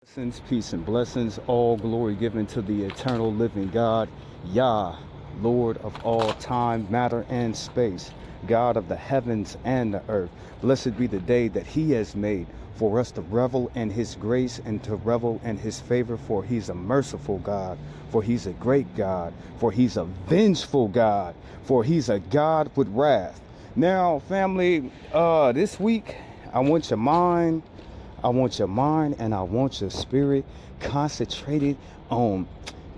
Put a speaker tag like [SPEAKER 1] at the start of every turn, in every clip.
[SPEAKER 1] Blessings, peace, and blessings, all glory given to the eternal living God, Yah, Lord of all time, matter, and space, God of the heavens and the earth. Blessed be the day that He has made for us to revel in His grace and to revel in His favor, for He's a merciful God, for He's a great God, for He's a vengeful God, for He's a God with wrath. Now, family, this week, I want your mind and I want your spirit concentrated on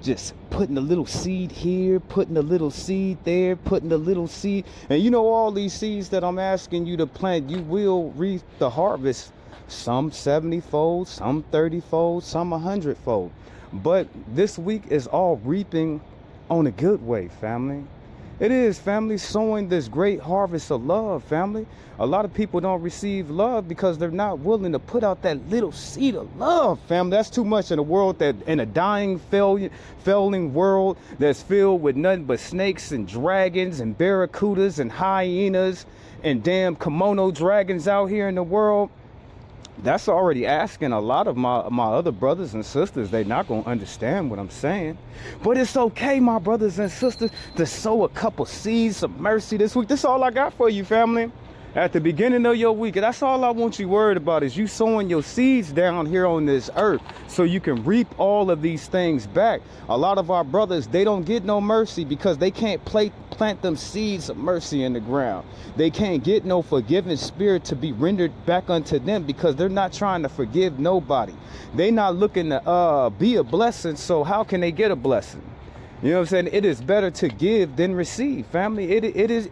[SPEAKER 1] just putting a little seed here, putting a little seed there, putting a little seed. And you know, all these seeds that I'm asking you to plant, you will reap the harvest. Some 70-fold, some 30-fold, some 100-fold. But this week is all reaping on a good way, family. It is, family, sowing this great harvest of love, family. A lot of people don't receive love because they're not willing to put out that little seed of love, family. That's too much in a world in a dying, failing world that's filled with nothing but snakes and dragons and barracudas and hyenas and damn kimono dragons out here in the world. That's already asking a lot of my other brothers and sisters. They're not going to understand what I'm saying. But it's okay, my brothers and sisters, to sow a couple seeds of mercy this week. That's all I got for you, family. At the beginning of your week, that's all I want you worried about, is you sowing your seeds down here on this earth so you can reap all of these things back. A lot of our brothers, they don't get no mercy because they can't plant them seeds of mercy in the ground. They can't get no forgiving spirit to be rendered back unto them because they're not trying to forgive nobody. They not looking to be a blessing, so how can they get a blessing? You know what I'm saying? It is better to give than receive, family. It is,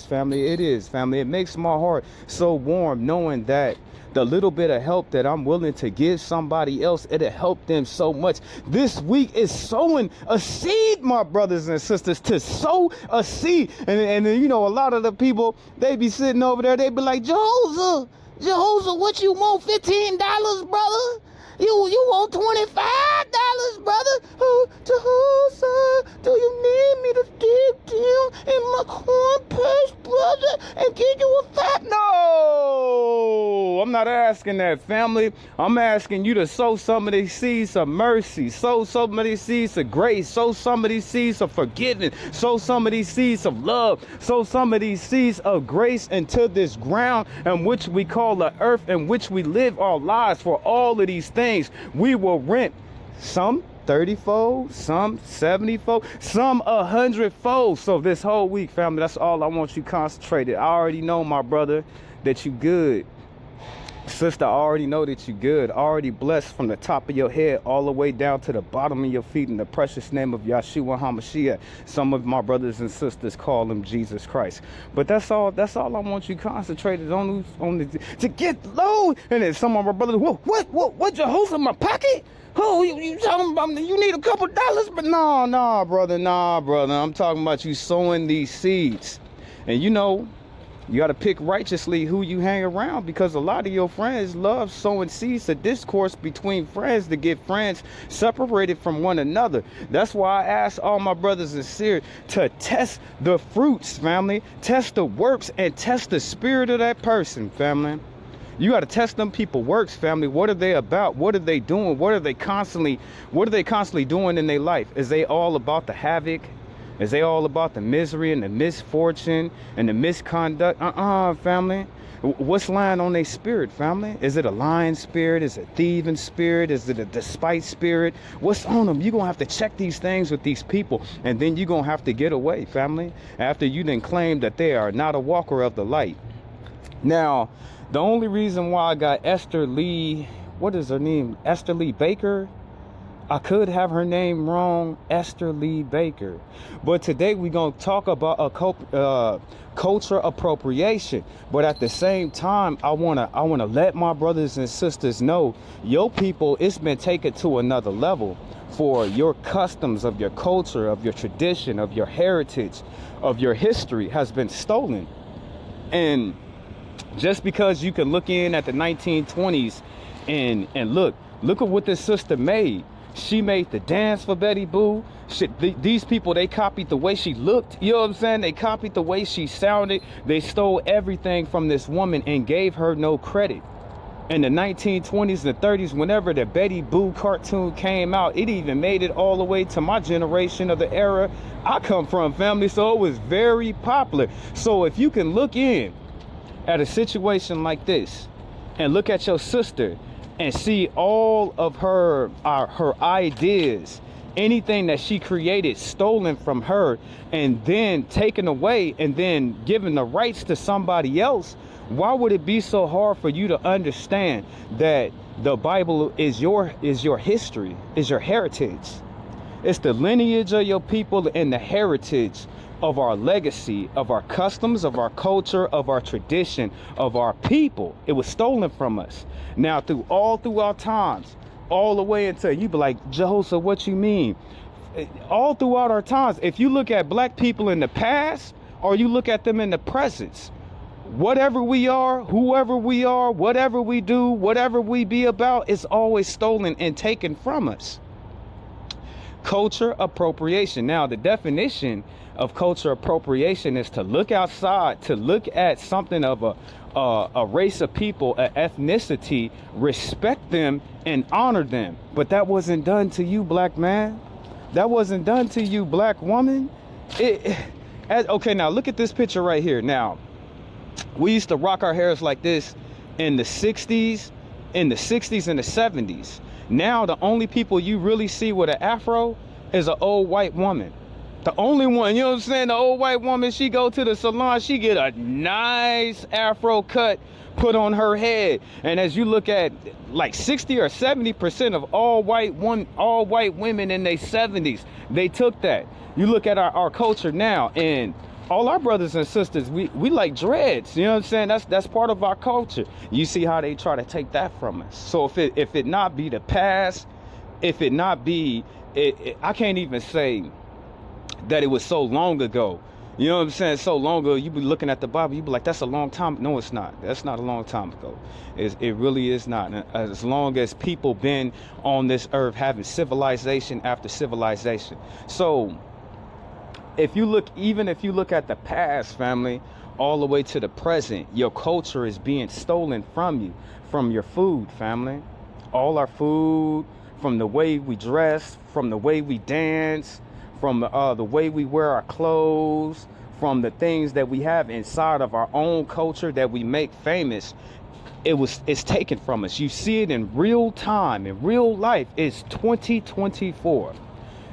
[SPEAKER 1] family. It is, family. It makes my heart so warm knowing that the little bit of help that I'm willing to give somebody else, it'll help them so much. This week is sowing a seed, my brothers and sisters, to sow a seed. And you know, a lot of the people, they be sitting over there, they be like, Jehoshaphat, what you want, $15, brother? You want $25, brother? Oh, Jehoshaphat, do you need me to dig down in my corn purse, brother, and give you a fat? No, I'm not asking that, family. I'm asking you to sow some of these seeds of mercy, sow some of these seeds of grace, sow some of these seeds of forgiveness, sow some of these seeds of love, sow some of these seeds of grace into this ground in which we call the earth, in which we live our lives. For all of these things, we will rent some 30-fold, some 70-fold, some 100-fold. So this whole week, family, that's all I want you concentrated. I already know, my brother, that you good. Sister, I already know that you good. Already blessed from the top of your head all the way down to the bottom of your feet in the precious name of Yahshua HaMashiach. Some of my brothers and sisters call him Jesus Christ. But that's all I want you concentrated on to get low. And then some of my brothers, what Jehoshaphat in my pocket? Oh, you talking about you need a couple dollars? But nah, brother. I'm talking about you sowing these seeds. And you know, you got to pick righteously who you hang around, because a lot of your friends love sowing seeds of discourse between friends to get friends separated from one another. That's why I ask all my brothers and sisters to test the fruits, family. Test the works and test the spirit of that person, family. You got to test them people works, family. What are they about? What are they doing? What are they constantly doing in their life? Is they all about the havoc? Is they all about the misery and the misfortune and the misconduct? Family. What's lying on their spirit, family? Is it a lying spirit? Is it a thieving spirit? Is it a despite spirit? What's on them? You're going to have to check these things with these people. And then you're going to have to get away, family, after you then claim that they are not a walker of the light. Now, the only reason why I got Esther Lee, what is her name? Esther Lee Baker. I could have her name wrong, Esther Lee Baker. But today we're going to talk about a culture appropriation. But at the same time, I want to let my brothers and sisters know, your people, it's been taken to another level. For your customs of your culture, of your tradition, of your heritage, of your history has been stolen. And just because you can look in at the 1920s and look at what this sister made. She made the dance for Betty Boo. These people, they copied the way she looked. You know what I'm saying? They copied the way she sounded. They stole everything from this woman and gave her no credit. In the 1920s and 30s, whenever the Betty Boo cartoon came out, it even made it all the way to my generation of the era I come from, family. So it was very popular. So if you can look in at a situation like this and look at your sister and see all of her ideas, anything that she created stolen from her and then taken away and then given the rights to somebody else, why would it be so hard for you to understand that the Bible is your history, is your heritage? It's the lineage of your people and the heritage of our legacy, of our customs, of our culture, of our tradition, of our people. It was stolen from us. Now, throughout times, all the way until you be like, Jehoshaphat, what you mean? All throughout our times, if you look at black people in the past or you look at them in the present, whatever we are, whoever we are, whatever we do, whatever we be about, is always stolen and taken from us. Culture appropriation. Now, the definition of culture appropriation is to look outside, to look at something of a race of people, an ethnicity, respect them and honor them. But that wasn't done to you, black man. That wasn't done to you, black woman. Okay, now look at this picture right here. Now, we used to rock our hairs like this in the 60s, and the 70s. Now, the only people you really see with an afro is an old white woman. The only one, you know what I'm saying? The old white woman, she go to the salon, she get a nice afro cut put on her head. And as you look at like 60 or 70% of all white women in their 70s, they took that. You look at our culture now, and all our brothers and sisters, we like dreads. You know what I'm saying? That's part of our culture. You see how they try to take that from us. So if it not be the past, if it not be, I can't even say that it was so long ago. You know what I'm saying? So long ago, you be looking at the Bible, you be like, that's a long time. No, it's not. That's not a long time ago. It really is not. As long as people been on this earth having civilization after civilization. So if you look at the past, family, all the way to the present, your culture is being stolen from you, from your food, family. All our food, from the way we dress, from the way we dance, from the way we wear our clothes, from the things that we have inside of our own culture that we make famous, it's taken from us. You see it in real time, in real life. It's 2024.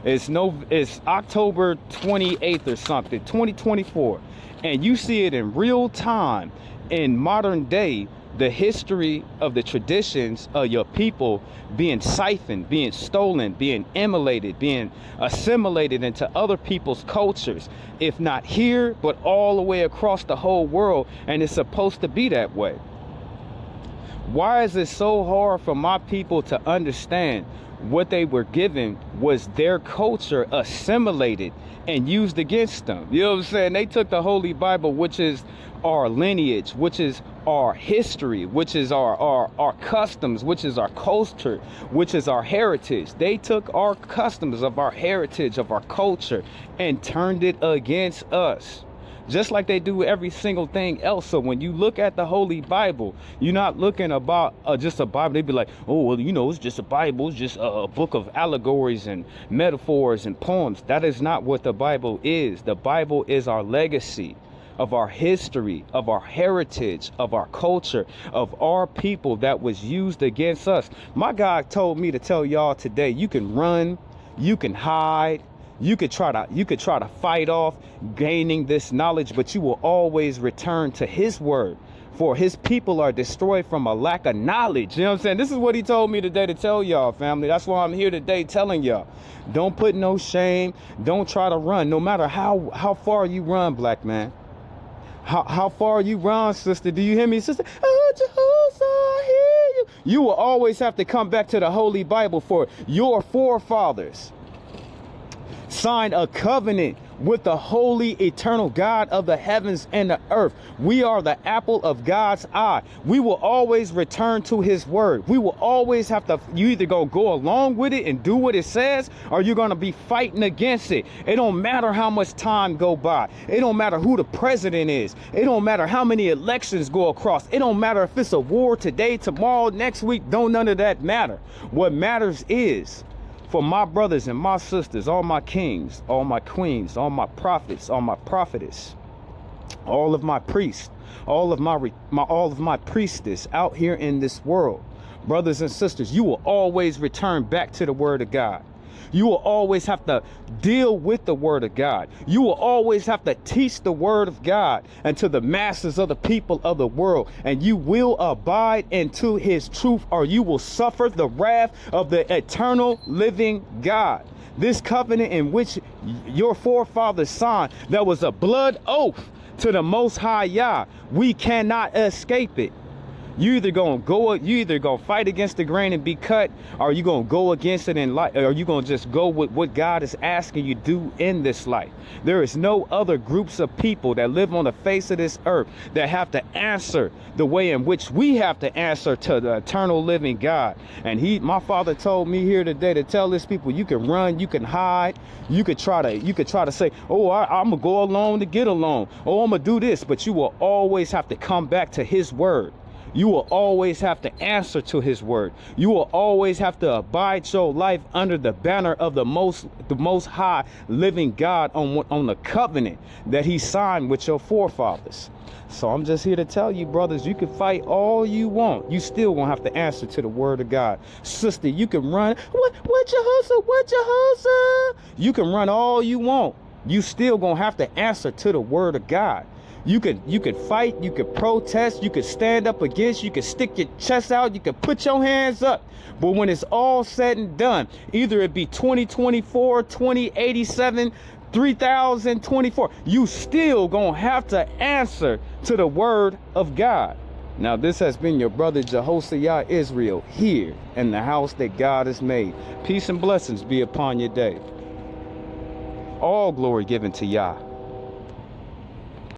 [SPEAKER 1] It's October 28th or something, 2024. And you see it in real time, in modern day, the history of the traditions of your people being siphoned, being stolen, being emulated, being assimilated into other people's cultures, if not here, but all the way across the whole world. And it's supposed to be that way. Why is it so hard for my people to understand what they were given was their culture assimilated and used against them? You know what I'm saying? They took the Holy Bible, which is our lineage, which is our history, which is our customs, which is our culture, which is our heritage. They took our customs of our heritage, of our culture, and turned it against us, just like they do every single thing else. So when you look at the Holy Bible, you're not looking about just a Bible. They'd be like, oh, well, you know, it's just a Bible. It's just a book of allegories and metaphors and poems. That is not what the Bible is. The Bible is our legacy of our history, of our heritage, of our culture, of our people that was used against us. My God told me to tell y'all today, you can run, you can hide, you could try to fight off gaining this knowledge, but you will always return to his word. For his people are destroyed from a lack of knowledge. You know what I'm saying? This is what he told me today to tell y'all, family. That's why I'm here today telling y'all. Don't put no shame. Don't try to run. No matter how far you run, black man. How far you run, sister. Do you hear me, sister? Oh, Jehoshaphat, I hear you. You will always have to come back to the Holy Bible, for your forefathers signed a covenant with the holy, eternal God of the heavens and the earth. We are the apple of God's eye. We will always return to his word. We will always have to, you either go along with it and do what it says, or you're going to be fighting against it. It don't matter how much time go by. It don't matter who the president is. It don't matter how many elections go across. It don't matter if it's a war today, tomorrow, next week. Don't none of that matter. What matters is, for my brothers and my sisters, all my kings, all my queens, all my prophets, all my prophetess, all of my priests, all of my priestess out here in this world, brothers and sisters, you will always return back to the word of God. You will always have to deal with the word of God. You will always have to teach the word of God unto the masses of the people of the world. And you will abide into his truth, or you will suffer the wrath of the eternal living God. This covenant in which your forefathers signed, that was a blood oath to the Most High Yah. We cannot escape it. You either gonna fight against the grain and be cut, or you gonna go against it in life, or you gonna just go with what God is asking you to do in this life. There is no other groups of people that live on the face of this earth that have to answer the way in which we have to answer to the eternal living God. And my father told me here today to tell this people, you can run, you can hide, you could try to say, oh, I'm gonna go alone to get along, oh, I'm gonna do this, but you will always have to come back to his word. You will always have to answer to his word. You will always have to abide your life under the banner of the most high living God on the covenant that he signed with your forefathers. So I'm just here to tell you, brothers, you can fight all you want. You still won't have to answer to the word of God. Sister, you can run. What Jehoshaphat? You can run all you want. You still gonna have to answer to the word of God. You could fight, you could protest, you could stand up against, you could stick your chest out, you could put your hands up. But when it's all said and done, either it be 2024, 2087, 3024, you still gonna have to answer to the word of God. Now, this has been your brother Jehoshaphat Israel here in the house that God has made. Peace and blessings be upon your day. All glory given to Yah.